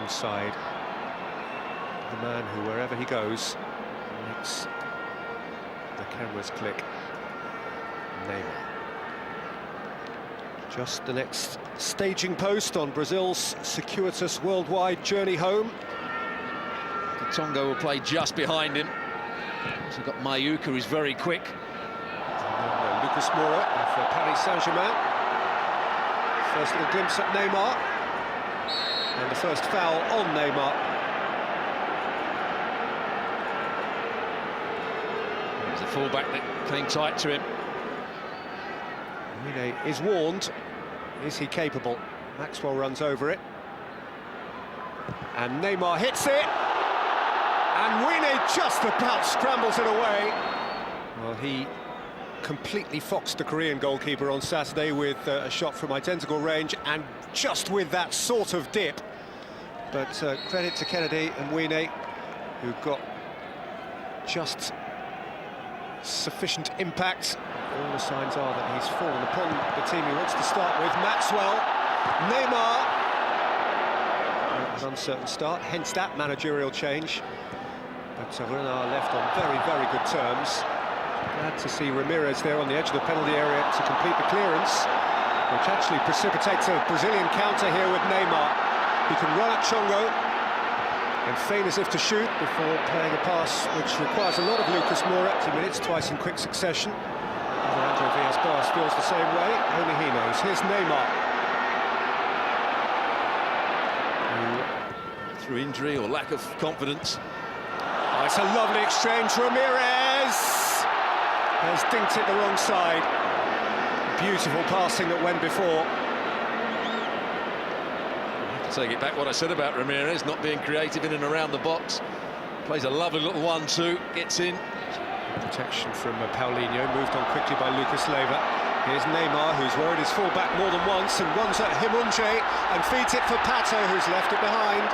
alongside the man who, wherever he goes, makes the cameras click. Neymar. Just the next staging post on Brazil's circuitous worldwide journey home. Tonga will play just behind him. So we've got Mayuka, who's very quick. And Lucas Moura for Paris Saint-Germain. First little glimpse at Neymar. And the first foul on Neymar. There's the fullback that came tight to him. Mine is warned. Is he capable? Maxwell runs over it. And Neymar hits it. And Wine just about scrambles it away. Well, he completely foxed the Korean goalkeeper on Saturday with a shot from identical range, and just with that sort of dip. But credit to Kennedy and Wine, who got just sufficient impact. All the signs are that he's fallen upon the team he wants to start with. Maxwell, Neymar. An uncertain start, hence that managerial change. But Renard left on very, very good terms. Glad to see Ramirez there on the edge of the penalty area to complete the clearance, which actually precipitates a Brazilian counter here with Neymar. He can run at Chongo and feign as if to shoot before playing a pass which requires a lot of Lucas Moura. 2 minutes, twice in quick succession. Andrew Villas-Boas feels the same way, only he knows. Here's Neymar. Through injury or lack of confidence. Oh, it's a lovely exchange. Ramirez has dinked it the wrong side. Beautiful passing that went before. I have to take it back what I said about Ramirez, not being creative in and around the box. Plays a lovely little 1-2, gets in. Protection from Paulinho, moved on quickly by Lucas Leiva. Here's Neymar, who's worried his full-back more than once, and runs at Himunje and feeds it for Pato, who's left it behind.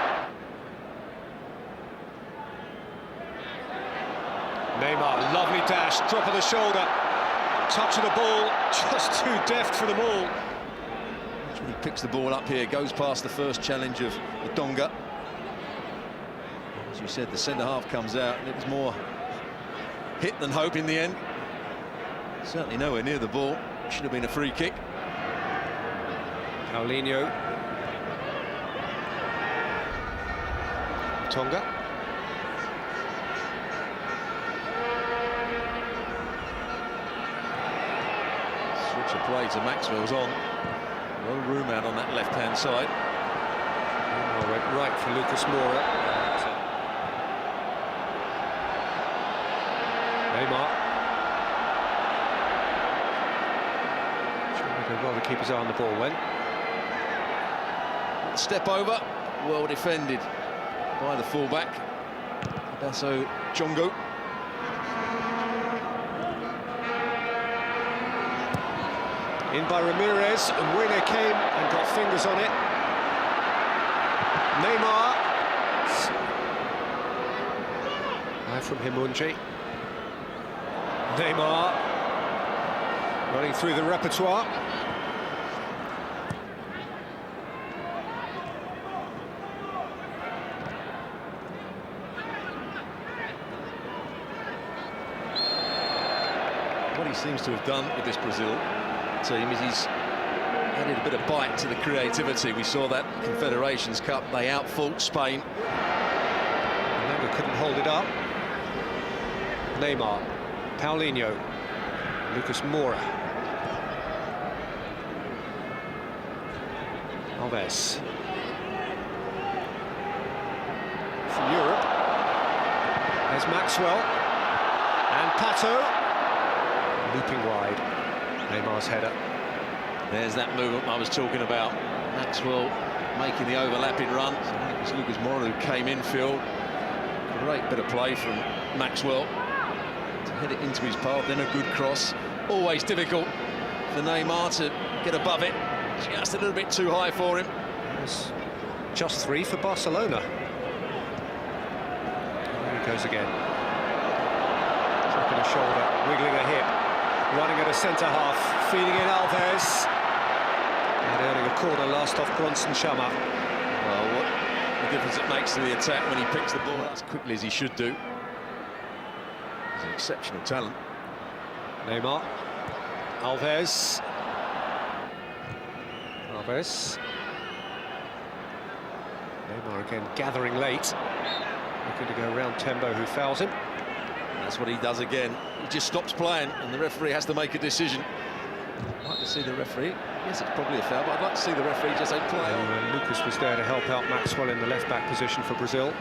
Neymar, lovely dash, drop of the shoulder, touch of the ball, just too deft for them all. He picks the ball up here, goes past the first challenge of the Tonga. As you said, the centre-half comes out, and it was more hit than hope in the end. Certainly nowhere near the ball. Should have been a free kick. Paulinho. Tonga. Switch of play to Maxwell's on. A lot of room out on that left-hand side. Neymar went right for Lucas Moura. Neymar. Well, to keep his eye on the ball when. Step over, well defended by the fullback. Dasso Chongo. In by Ramirez, and Wine came and got fingers on it. Neymar. Now from Himunji. Neymar running through the repertoire. What he seems to have done with this Brazil team is he's added a bit of bite to the creativity. We saw that Confederations Cup, they outfought Spain. Ronaldo couldn't hold it up. Neymar, Paulinho, Lucas Moura. Alves. From Europe. There's Maxwell. And Pato. Looping wide. Neymar's header. There's that movement I was talking about. Maxwell making the overlapping run. So I think it was Lucas Moura who came infield. Great bit of play from Maxwell to head it into his path, then a good cross. Always difficult for Neymar to get above it. Just a little bit too high for him. It's just 3 for Barcelona. There he goes again. Dropping a shoulder, wiggling a hip, running at a centre-half, feeding in Alves. And earning a corner last off Bronson Chama. Well, the difference it makes to the attack when he picks the ball as quickly as he should do. He's an exceptional talent. Neymar. Alves. Neymar again gathering late. Looking to go around Tembo, who fouls him. That's what he does again. He just stops playing and the referee has to make a decision. I'd like to see the referee. Yes, it's probably a foul, but I'd like to see the referee just say play on. Lucas was there to help out Maxwell in the left-back position for Brazil.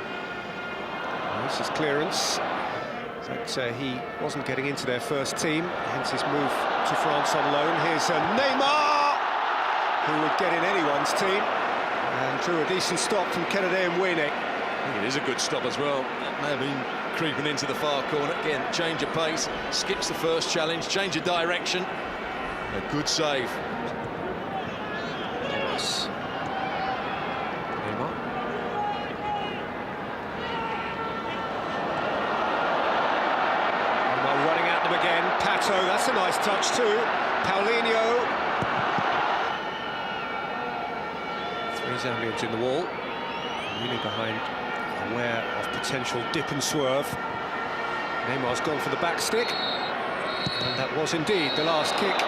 This is clearance. But he wasn't getting into their first team, hence his move to France on loan. Here's Neymar, who would get in anyone's team, and drew a decent stop from Kennedy and Mwene. I think it is a good stop as well. It may have been creeping into the far corner. Again, change of pace, skips the first challenge, change of direction. A good save. Yes. Neymar. Neymar running at them again. Pato, that's a nice touch too. Paulinho. 3 Zambians in the wall. Really behind, aware of potential dip and swerve. Neymar's gone for the back stick. And that was indeed the last kick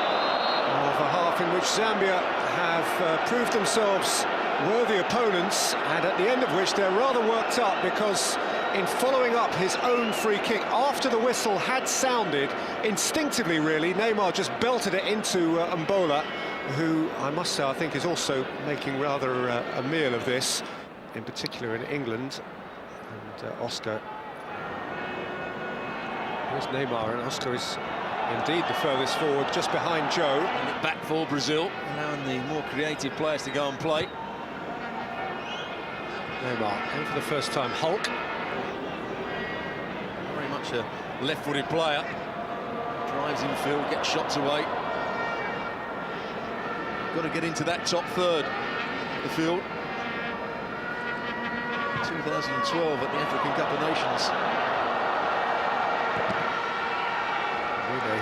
of a half in which Zambia have proved themselves worthy opponents, and at the end of which they're rather worked up, because in following up his own free kick after the whistle had sounded, instinctively really, Neymar just belted it into Mbola, who I must say I think is also making rather a meal of this, in particular in England. And Oscar. Here's Neymar, and Oscar is indeed the furthest forward, just behind Joe. And back for Brazil, allowing the more creative players to go and play. Neymar, and for the first time, Hulk. Very much a left-footed player. Drives infield, gets shots away. Got to get into that top third of the field. 2012 at the African Cup of Nations.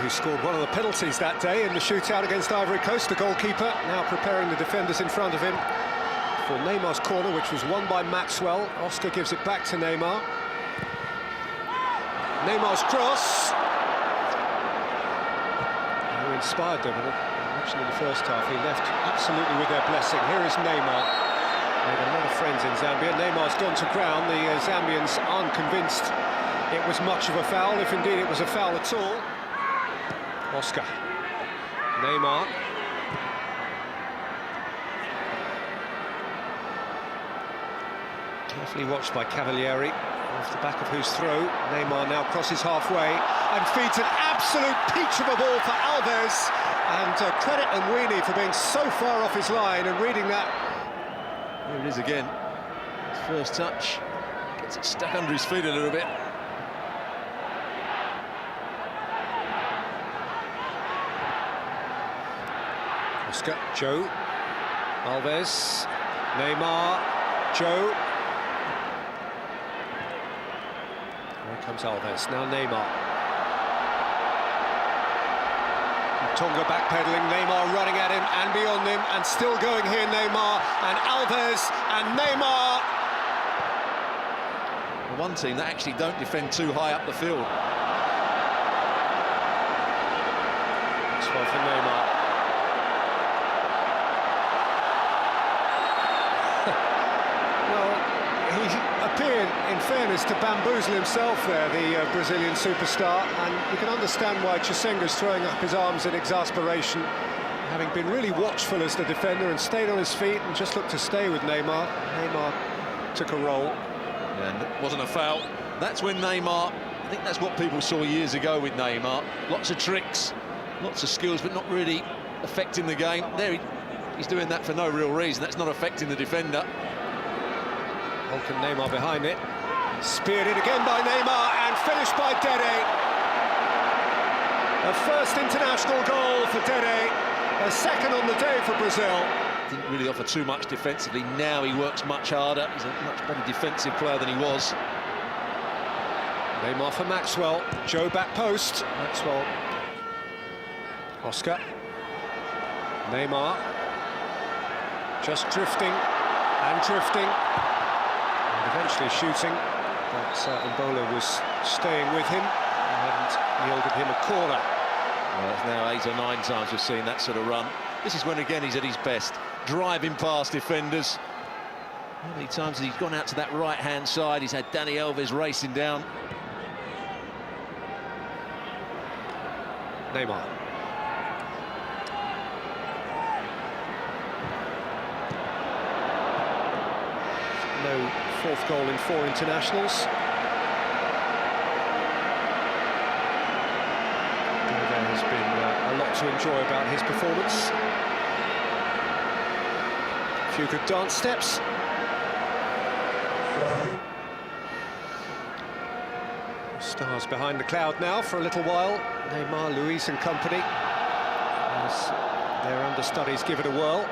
Who scored one of the penalties that day in the shootout against Ivory Coast, the goalkeeper, now preparing the defenders in front of him for Neymar's corner, which was won by Maxwell. Oscar gives it back to Neymar. Neymar's cross. Who inspired them? I mentioned in the first half, he left absolutely with their blessing. Here is Neymar. Made a lot of friends in Zambia. Neymar's gone to ground. The Zambians aren't convinced it was much of a foul, if indeed it was a foul at all. Oscar. Neymar. Carefully watched by Cavalieri, off the back of whose throw Neymar now crosses halfway and feeds an absolute peach of a ball for Alves. And credit Mwene for being so far off his line and reading that. Here it is again. His first touch. Gets it stuck under his feet a little bit. Oscar, Joe, Alves, Neymar, Joe. Here comes Alves, now Neymar. Tonga backpedaling, Neymar running at him and beyond him, and still going here, Neymar, and Alves, and Neymar. One team that actually don't defend too high up the field. That's well for Neymar. He appeared, in fairness, to bamboozle himself there, the Brazilian superstar, and you can understand why Chisenga's throwing up his arms in exasperation, having been really watchful as the defender and stayed on his feet and just looked to stay with Neymar. Neymar took a roll. Yeah, and it wasn't a foul. That's when Neymar, I think that's what people saw years ago with Neymar. Lots of tricks, lots of skills, but not really affecting the game. There he's doing that for no real reason. That's not affecting the defender. Hulk and Neymar behind it. Speared in again by Neymar and finished by Dede. A first international goal for Dede, a second on the day for Brazil. Didn't really offer too much defensively. Now he works much harder. He's a much better defensive player than he was. Neymar for Maxwell. Joe back post. Maxwell. Oscar. Neymar. Just drifting and drifting. And eventually shooting, but Mbola was staying with him and yielded him a corner. Well, it's now 8 or 9 times we've seen that sort of run. This is when, again, he's at his best, driving past defenders. How many times has he gone out to that right-hand side? He's had Dani Alves racing down. Neymar. No fourth goal in 4 internationals. There has been a lot to enjoy about his performance. A few good dance steps. Stars behind the cloud now for a little while. Neymar, Luis and company, as their understudies give it a whirl.